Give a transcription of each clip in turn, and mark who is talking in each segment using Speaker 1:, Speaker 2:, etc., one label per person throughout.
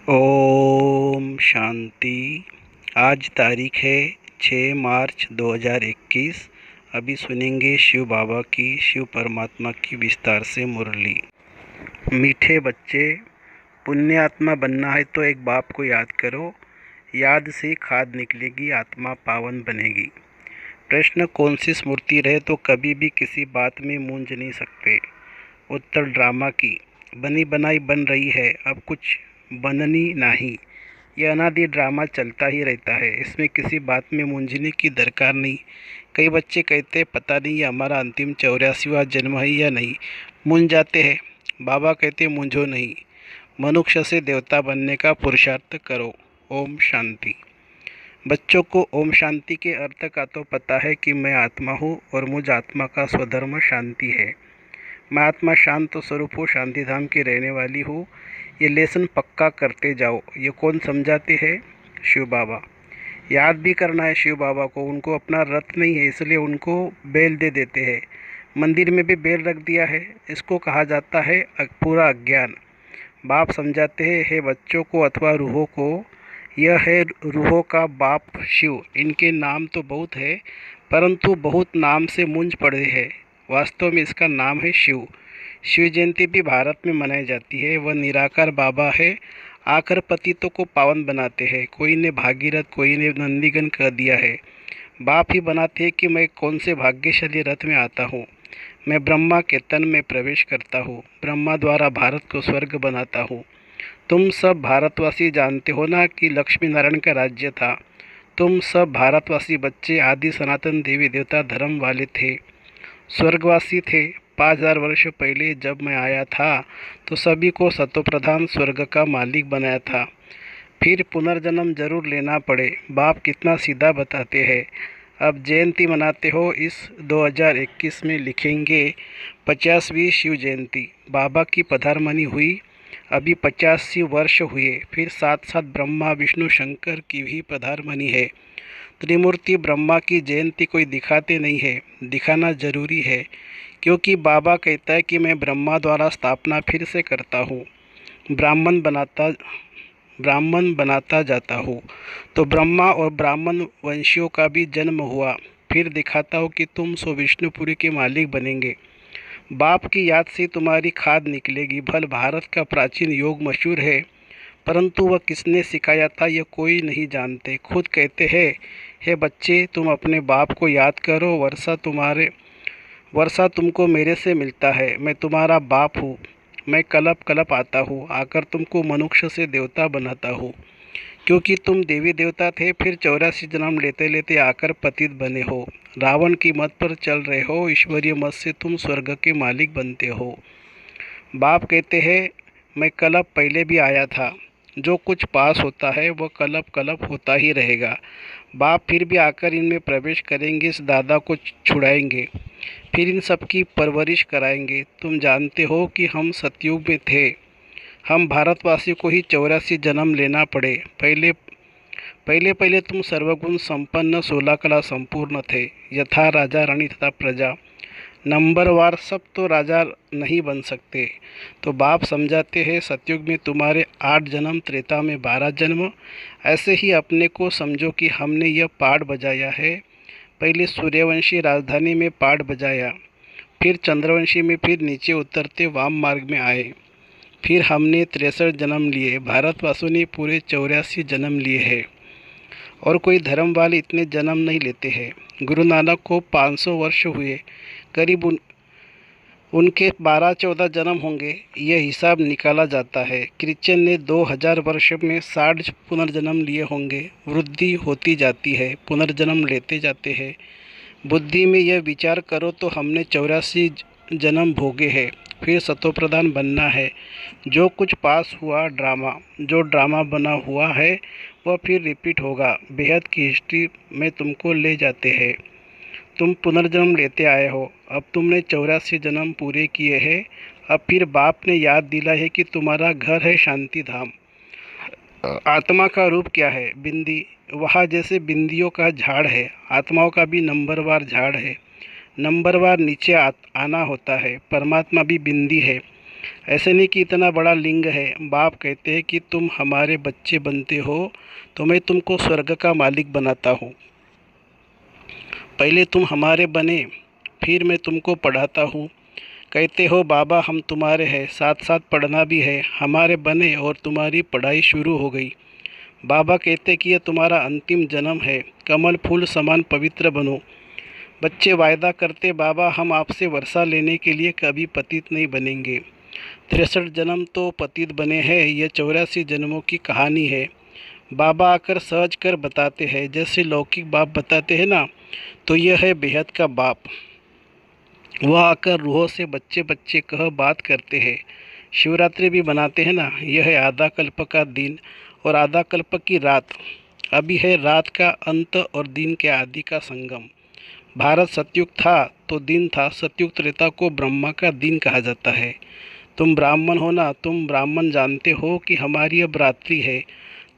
Speaker 1: ओम शांति। आज तारीख है 6 मार्च 2021। अभी सुनेंगे शिव बाबा की, शिव परमात्मा की विस्तार से मुरली। मीठे बच्चे, पुण्य आत्मा बनना है तो एक बाप को याद करो। याद से खाद निकलेगी, आत्मा पावन बनेगी। प्रश्न, कौन सी स्मृति रहे तो कभी भी किसी बात में मूंझ नहीं सकते। उत्तर, ड्रामा की। बनी बनाई बन रही है, अब कुछ बननी नहीं। यह अनादि ड्रामा चलता ही रहता है, इसमें किसी बात में मूंझने की दरकार नहीं। कई बच्चे कहते पता नहीं ये हमारा अंतिम 84वां जन्म है या नहीं, मूंझ जाते हैं। बाबा कहते मूंझो नहीं, मनुष्य से देवता बनने का पुरुषार्थ करो। ओम शांति। बच्चों को ओम शांति के अर्थ का तो पता है कि मैं आत्मा हूँ और मुझ आत्मा का स्वधर्म शांति है। मैं आत्मा शांत स्वरूप हूँ, शांति धाम की रहने वाली हूँ। ये लेसन पक्का करते जाओ। ये कौन समझाते हैं? शिव बाबा। याद भी करना है शिव बाबा को, उनको अपना रथ नहीं है इसलिए उनको बेल दे देते हैं। मंदिर में भी बेल रख दिया है, इसको कहा जाता है पूरा अज्ञान। बाप समझाते हैं, हे बच्चों को अथवा रूहों को, यह है रूहों का बाप शिव। इनके नाम तो बहुत है, परंतु बहुत नाम से मूंझ पड़े हैं। वास्तव में इसका नाम है शिव। शिव जयंती भी भारत में मनाई जाती है। वह निराकार बाबा है, आकर पतितों को पावन बनाते हैं। कोई ने भागीरथ, कोई ने नंदीगण कह दिया है। बाप ही बनाते हैं कि मैं कौन से भाग्यशाली रथ में आता हूँ। मैं ब्रह्मा के तन में प्रवेश करता हूँ, ब्रह्मा द्वारा भारत को स्वर्ग बनाता हूँ। तुम सब भारतवासी जानते हो ना कि लक्ष्मी नारायण का राज्य था। तुम सब भारतवासी बच्चे आदि सनातन देवी देवता धर्म वाले थे, स्वर्गवासी थे। 5000 वर्ष पहले जब मैं आया था तो सभी को सतोप्रधान स्वर्ग का मालिक बनाया था। फिर पुनर्जन्म जरूर लेना पड़े। बाप कितना सीधा बताते हैं। अब जयंती मनाते हो, इस 2021 में लिखेंगे 50वीं शिव जयंती। बाबा की पधारमनी हुई, अभी 85 वर्ष हुए। फिर साथ साथ ब्रह्मा विष्णु शंकर की भी पधारमनी है। त्रिमूर्ति ब्रह्मा की जयंती कोई दिखाते नहीं है, दिखाना जरूरी है, क्योंकि बाबा कहता है कि मैं ब्रह्मा द्वारा स्थापना फिर से करता हूँ, ब्राह्मण बनाता जाता हूँ। तो ब्रह्मा और ब्राह्मण वंशियों का भी जन्म हुआ। फिर दिखाता हूँ कि तुम सो विष्णुपुरी के मालिक बनेंगे। बाप की याद से तुम्हारी खाद निकलेगी। भल भारत का प्राचीन योग मशहूर है, परंतु वह किसने सिखाया था यह कोई नहीं जानते। खुद कहते हैं, हे बच्चे तुम अपने बाप को याद करो। वर्षा तुमको मेरे से मिलता है। मैं तुम्हारा बाप हूँ। मैं कलप कलप आता हूँ, आकर तुमको मनुष्य से देवता बनाता हूँ, क्योंकि तुम देवी देवता थे। फिर 84 जन्म लेते लेते आकर पतित बने हो। रावण की मत पर चल रहे हो, ईश्वरीय मत से तुम स्वर्ग के मालिक बनते हो। बाप कहते हैं, मैं कलप पहले भी आया था। जो कुछ पास होता है वह कलप कलप होता ही रहेगा। बाप फिर भी आकर इनमें प्रवेश करेंगे, इस दादा को छुड़ाएंगे, फिर इन सब की परवरिश कराएंगे। तुम जानते हो कि हम सतयुग में थे। हम भारतवासी को ही 84 जन्म लेना पड़े। पहले तुम सर्वगुण संपन्न 16 कला संपूर्ण थे, यथा राजा रानी तथा प्रजा। नंबरवार सब तो राजा नहीं बन सकते। तो बाप समझाते हैं, सतयुग में तुम्हारे 8 जन्म, त्रेता में 12 जन्म। ऐसे ही अपने को समझो कि हमने यह पाठ बजाया है। पहले सूर्यवंशी राजधानी में पाठ बजाया, फिर चंद्रवंशी में, फिर नीचे उतरते वाम मार्ग में आए। फिर हमने 63 जन्म लिए। भारतवासियों ने पूरे 84 जन्म लिए हैं, और कोई धर्म वाले इतने जन्म नहीं लेते हैं। गुरु नानक को 500 वर्ष हुए, करीब उनके 12-14 जन्म होंगे। यह हिसाब निकाला जाता है। क्रिश्चियन ने 2000 वर्ष में 60 पुनर्जन्म लिए होंगे। वृद्धि होती जाती है, पुनर्जन्म लेते जाते हैं। बुद्धि में यह विचार करो तो हमने 84 जन्म भोगे हैं। फिर सतोप्रधान बनना है। जो कुछ पास हुआ ड्रामा, जो ड्रामा बना हुआ है वह फिर रिपीट होगा। बेहद की हिस्ट्री में तुमको ले जाते हैं। तुम पुनर्जन्म लेते आए हो। अब तुमने 84 जन्म पूरे किए हैं। अब फिर बाप ने याद दिला है कि तुम्हारा घर है शांति धाम। आत्मा का रूप क्या है? बिंदी। वहाँ जैसे बिंदियों का झाड़ है, आत्माओं का भी नंबरवार झाड़ है। नंबरवार नीचे आना होता है। परमात्मा भी बिंदी है। ऐसे नहीं कि इतना बड़ा लिंग है। बाप कहते हैं कि तुम हमारे बच्चे बनते हो तो मैं तुमको स्वर्ग का मालिक बनाता हूँ। पहले तुम हमारे बने, फिर मैं तुमको पढ़ाता हूँ। कहते हो बाबा हम तुम्हारे हैं, साथ साथ पढ़ना भी है। हमारे बने और तुम्हारी पढ़ाई शुरू हो गई। बाबा कहते कि यह तुम्हारा अंतिम जन्म है, कमल फूल समान पवित्र बनो। बच्चे वायदा करते बाबा हम आपसे वर्षा लेने के लिए कभी पतित नहीं बनेंगे। 63 जन्म तो पतित बने हैं, यह 84 जन्मों की कहानी है। बाबा आकर सहज कर बताते हैं, जैसे लौकिक बाप बताते हैं ना, तो यह है बेहद का बाप। वह आकर रूहों से बच्चे बच्चे कह बात करते हैं। शिवरात्रि भी बनाते हैं ना, यह है आधा कल्प का दिन और आधा कल्प की रात। अभी है रात का अंत और दिन के आदि का संगम। भारत सतयुग था तो दिन था, सतयुग त्रेता को ब्रह्मा का दिन कहा जाता है। तुम ब्राह्मण हो ना, तुम ब्राह्मण जानते हो कि हमारी अब रात्रि है।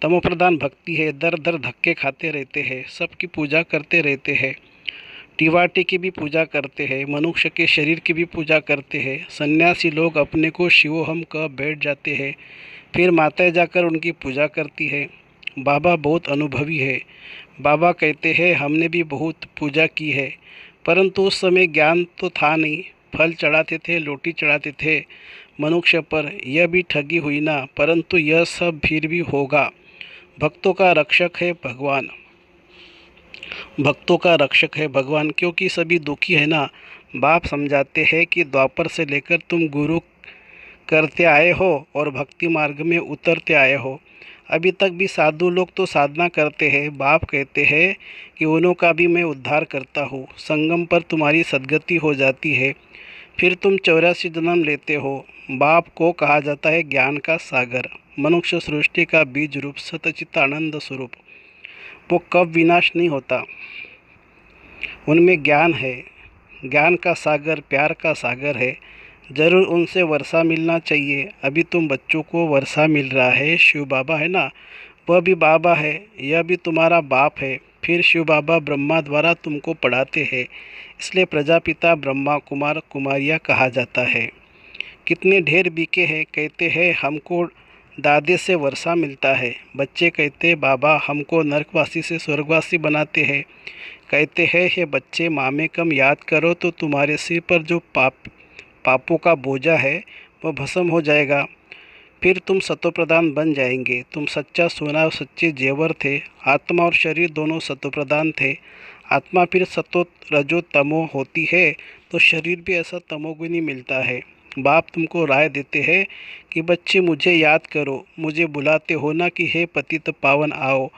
Speaker 1: तमोप्रधान भक्ति है, दर दर धक्के खाते रहते हैं, सबकी पूजा करते रहते हैं। टीवाटी की भी पूजा करते हैं, मनुष्य के शरीर की भी पूजा करते हैं। सन्यासी लोग अपने को शिवोहम कह बैठ जाते हैं, फिर माताएं जाकर उनकी पूजा करती है। बाबा बहुत अनुभवी है। बाबा कहते हैं हमने भी बहुत पूजा की है, परंतु उस समय ज्ञान तो था नहीं। फल चढ़ाते थे, लोटी चढ़ाते थे मनुष्य पर। यह भी ठगी हुई ना, परंतु यह सब फिर भी होगा। भक्तों का रक्षक है भगवान, भक्तों का रक्षक है भगवान, क्योंकि सभी दुखी है ना। बाप समझाते हैं कि द्वापर से लेकर तुम गुरु करते आए हो और भक्ति मार्ग में उतरते आए हो। अभी तक भी साधु लोग तो साधना करते हैं। बाप कहते हैं कि उन्हों का भी मैं उद्धार करता हूँ। संगम पर तुम्हारी सद्गति हो जाती है, फिर तुम 84 जन्म लेते हो। बाप को कहा जाता है ज्ञान का सागर, मनुष्य सृष्टि का बीज रूप, सतचित्तानंद स्वरूप। वो कब विनाश नहीं होता, उनमें ज्ञान है। ज्ञान का सागर प्यार का सागर है। ज़रूर उनसे वर्षा मिलना चाहिए। अभी तुम बच्चों को वर्षा मिल रहा है। शिव बाबा है ना, वह भी बाबा है, यह भी तुम्हारा बाप है। फिर शिव बाबा ब्रह्मा द्वारा तुमको पढ़ाते हैं, इसलिए प्रजापिता ब्रह्मा कुमार कुमारियाँ कहा जाता है। कितने ढेर बीके हैं, कहते हैं हमको दादे से वर्षा मिलता है। बच्चे कहते बाबा हमको नरकवासी से स्वर्गवासी बनाते हैं। कहते हैं हे बच्चे मामे कम याद करो तो तुम्हारे सिर पर जो पापों का बोझा है वह भस्म हो जाएगा। फिर तुम सतोप्रधान बन जाएंगे। तुम सच्चा सोना और सच्चे जेवर थे। आत्मा और शरीर दोनों सतोप्रधान थे। आत्मा फिर सतो रजो तमो होती है तो शरीर भी ऐसा तमोगुनी मिलता है। बाप तुमको राय देते हैं कि बच्चे मुझे याद करो, मुझे बुलाते हो ना कि हे पतित पावन आओ।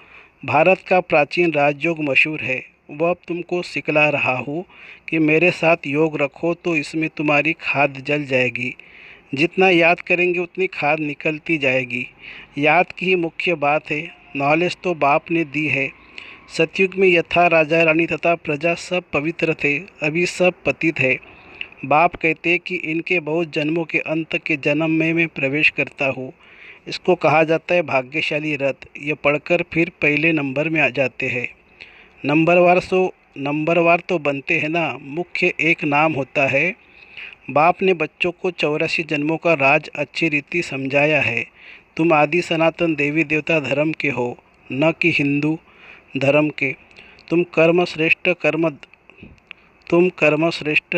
Speaker 1: भारत का प्राचीन राजयोग मशहूर है, वह अब तुमको सिखला रहा हूँ कि मेरे साथ योग रखो तो इसमें तुम्हारी खाद जल जाएगी। जितना याद करेंगे उतनी खाद निकलती जाएगी। याद की ही मुख्य बात है। नॉलेज तो बाप ने दी है। सतयुग में यथा राजा रानी तथा प्रजा सब पवित्र थे, अभी सब पतित है। बाप कहते कि इनके बहुत जन्मों के अंत के जन्म में मैं प्रवेश करता हूँ। इसको कहा जाता है भाग्यशाली रथ। ये पढ़कर फिर पहले नंबर में आ जाते हैं। नंबरवार तो बनते हैं ना, मुख्य एक नाम होता है। बाप ने बच्चों को 84 जन्मों का राज अच्छी रीति समझाया है। तुम आदि सनातन देवी देवता धर्म के हो, न कि हिंदू धर्म के। तुम कर्म श्रेष्ठ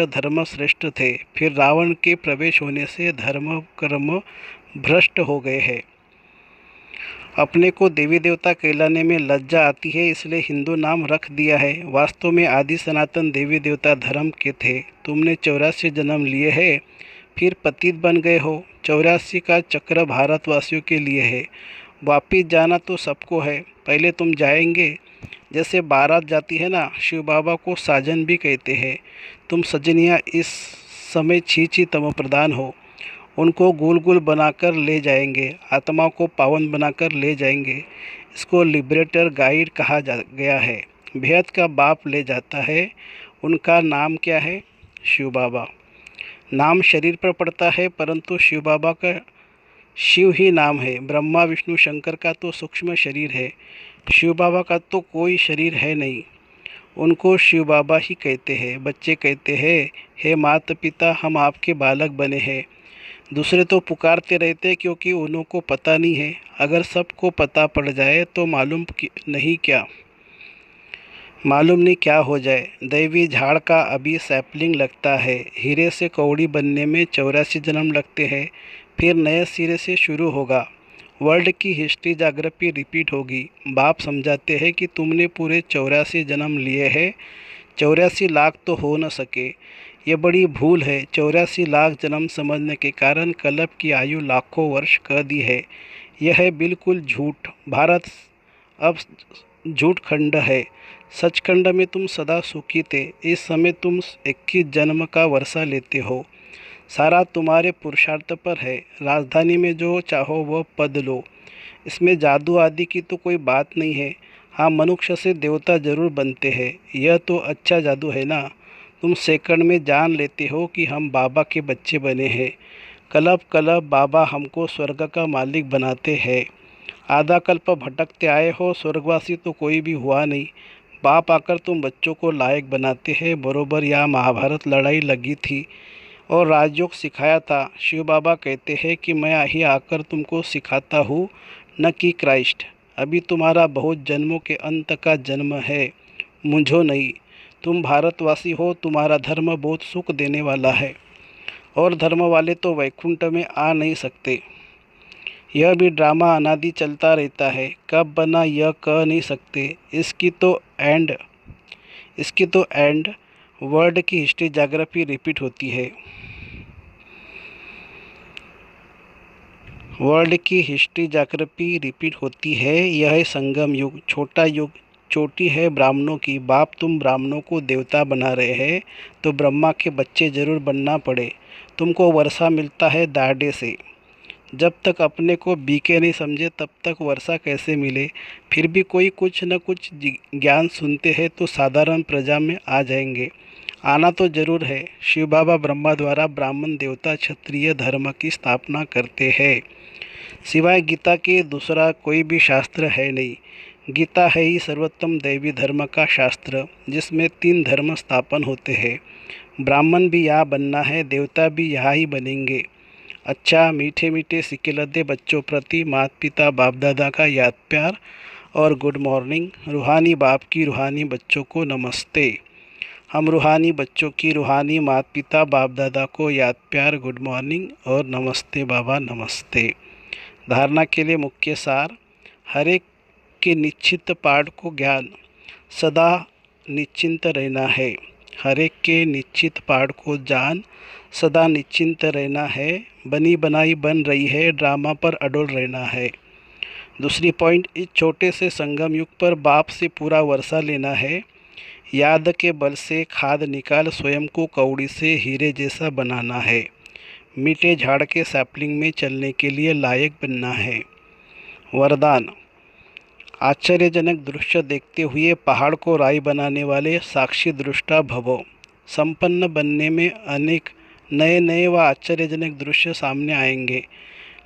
Speaker 1: धर्म श्रेष्ठ थे। फिर रावण के प्रवेश होने से धर्म कर्म भ्रष्ट हो गए हैं। अपने को देवी देवता कहलाने में लज्जा आती है, इसलिए हिंदू नाम रख दिया है। वास्तव में आदि सनातन देवी देवता धर्म के थे। तुमने 84 जन्म लिए हैं, फिर पतित बन गए हो। 84 का चक्र भारतवासियों के लिए है। वापिस जाना तो सबको है, पहले तुम जाएंगे। जैसे बारात जाती है ना, शिव बाबा को साजन भी कहते हैं। तुम सजनियाँ इस समय छी तम प्रदान हो। उनको गोल गोल बनाकर ले जाएंगे, आत्मा को पावन बनाकर ले जाएंगे। इसको लिबरेटर गाइड कहा गया है। बेहद का बाप ले जाता है। उनका नाम क्या है? शिव बाबा। नाम शरीर पर पड़ता है, परंतु शिव बाबा का शिव ही नाम है। ब्रह्मा विष्णु शंकर का तो सूक्ष्म शरीर है, शिव बाबा का तो कोई शरीर है नहीं। उनको शिव बाबा ही कहते हैं। बच्चे कहते हैं हे माता पिता हम आपके बालक बने हैं। दूसरे तो पुकारते रहते क्योंकि उन्हों को पता नहीं है। अगर सबको पता पड़ जाए तो मालूम नहीं क्या हो जाए। दैवी झाड़ का अभी सैपलिंग लगता है। हीरे से कौड़ी बनने में 84 जन्म लगते हैं। फिर नए सिरे से शुरू होगा। वर्ल्ड की हिस्ट्री जाग्रफी रिपीट होगी। बाप समझाते हैं कि तुमने पूरे 84 जन्म लिए हैं। 84 लाख तो हो न सके। ये बड़ी भूल है। 84 लाख जन्म समझने के कारण कल्प की आयु लाखों वर्ष कर दी है। यह है बिल्कुल झूठ। भारत अब झूठ खंड है। सचखंड में तुम सदा सुखी थे। इस समय तुम 21 जन्म का वर्षा लेते हो। सारा तुम्हारे पुरुषार्थ पर है। राजधानी में जो चाहो वह पद लो। इसमें जादू आदि की तो कोई बात नहीं है। हाँ, मनुष्य से देवता जरूर बनते हैं। यह तो अच्छा जादू है ना। तुम सेकंड में जान लेते हो कि हम बाबा के बच्चे बने हैं। कल्प कल्प बाबा हमको स्वर्ग का मालिक बनाते हैं। आधा कल्प भटकते आए हो। स्वर्गवासी तो कोई भी हुआ नहीं। बाप आकर तुम बच्चों को लायक बनाते हैं। बरोबर यहाँ महाभारत लड़ाई लगी थी और राजयोग सिखाया था। शिव बाबा कहते हैं कि मैं ही आकर तुमको सिखाता हूँ, न कि क्राइस्ट। अभी तुम्हारा बहुत जन्मों के अंत का जन्म है, मुझो नहीं। तुम भारतवासी हो। तुम्हारा धर्म बहुत सुख देने वाला है और धर्म वाले तो वैकुंठ में आ नहीं सकते। यह भी ड्रामा अनादि चलता रहता है। कब बना यह कह नहीं सकते। इसकी तो एंड वर्ल्ड की हिस्ट्री जाग्रफी रिपीट होती है। वर्ल्ड की हिस्ट्री जाग्रफी रिपीट होती है। यह है संगम युग, छोटा युग। चोटी है ब्राह्मणों की। बाप तुम ब्राह्मणों को देवता बना रहे हैं तो ब्रह्मा के बच्चे जरूर बनना पड़े। तुमको वर्षा मिलता है दाढ़े से। जब तक अपने को बीके नहीं समझे तब तक वर्षा कैसे मिले। फिर भी कोई कुछ न कुछ ज्ञान सुनते हैं तो साधारण प्रजा में आ जाएंगे। आना तो जरूर है। शिव बाबा ब्रह्मा द्वारा ब्राह्मण देवता क्षत्रिय धर्म की स्थापना करते हैं। सिवाय गीता के दूसरा कोई भी शास्त्र है नहीं। गीता है ही सर्वोत्तम दैवी धर्म का शास्त्र, जिसमें 3 धर्म स्थापन होते हैं। ब्राह्मण भी यहाँ बनना है, देवता भी यहाँ ही बनेंगे। अच्छा, मीठे मीठे सिकेलदे बच्चों प्रति माता पिता बाप दादा का याद प्यार और गुड मॉर्निंग। रूहानी बाप की रूहानी बच्चों को नमस्ते। हम रूहानी बच्चों की रूहानी माता पिता बाप दादा को याद प्यार, गुड मॉर्निंग और नमस्ते बाबा, नमस्ते। धारणा के लिए मुख्य सार। हर एक के निश्चित पाठ को ज्ञान सदा निश्चिंत रहना है। हर एक के निश्चित पाठ को जान सदा निश्चिंत रहना है। बनी बनाई बन रही है, ड्रामा पर अडोल रहना है। दूसरी पॉइंट, इस छोटे से संगम युग पर बाप से पूरा वर्षा लेना है। याद के बल से खाद निकाल स्वयं को कौड़ी से हीरे जैसा बनाना है। मीठे झाड़ के सैपलिंग में चलने के लिए लायक बनना है। वरदान, आश्चर्यजनक दृश्य देखते हुए पहाड़ को राई बनाने वाले साक्षी दृष्टा भवो। संपन्न बनने में अनेक नए नए व आश्चर्यजनक दृश्य सामने आएंगे,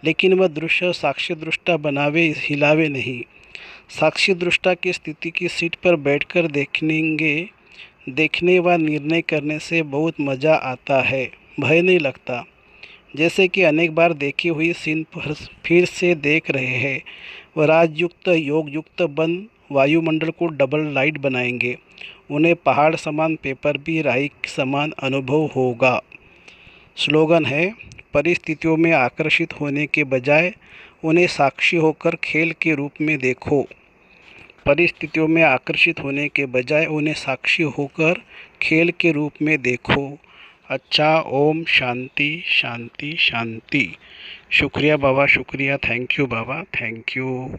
Speaker 1: लेकिन वह दृश्य साक्षी दृष्टा बनावे हिलावे नहीं। साक्षी दृष्टा की स्थिति की सीट पर बैठकर देखने व निर्णय करने से बहुत मज़ा आता है, भय नहीं लगता। जैसे कि अनेक बार देखी हुई सीन पर फिर से देख रहे हैं। वह राजयुक्त योगयुक्त बन वायुमंडल को डबल लाइट बनाएंगे। उन्हें पहाड़ समान पेपर भी राई समान अनुभव होगा। स्लोगन है, परिस्थितियों में आकर्षित होने के बजाय उन्हें साक्षी होकर खेल के रूप में देखो। परिस्थितियों में आकर्षित होने के बजाय उन्हें साक्षी होकर खेल के रूप में देखो। अच्छा, ओम शांति शांति शांति। शुक्रिया बाबा, शुक्रिया। Thank you Baba, thank you.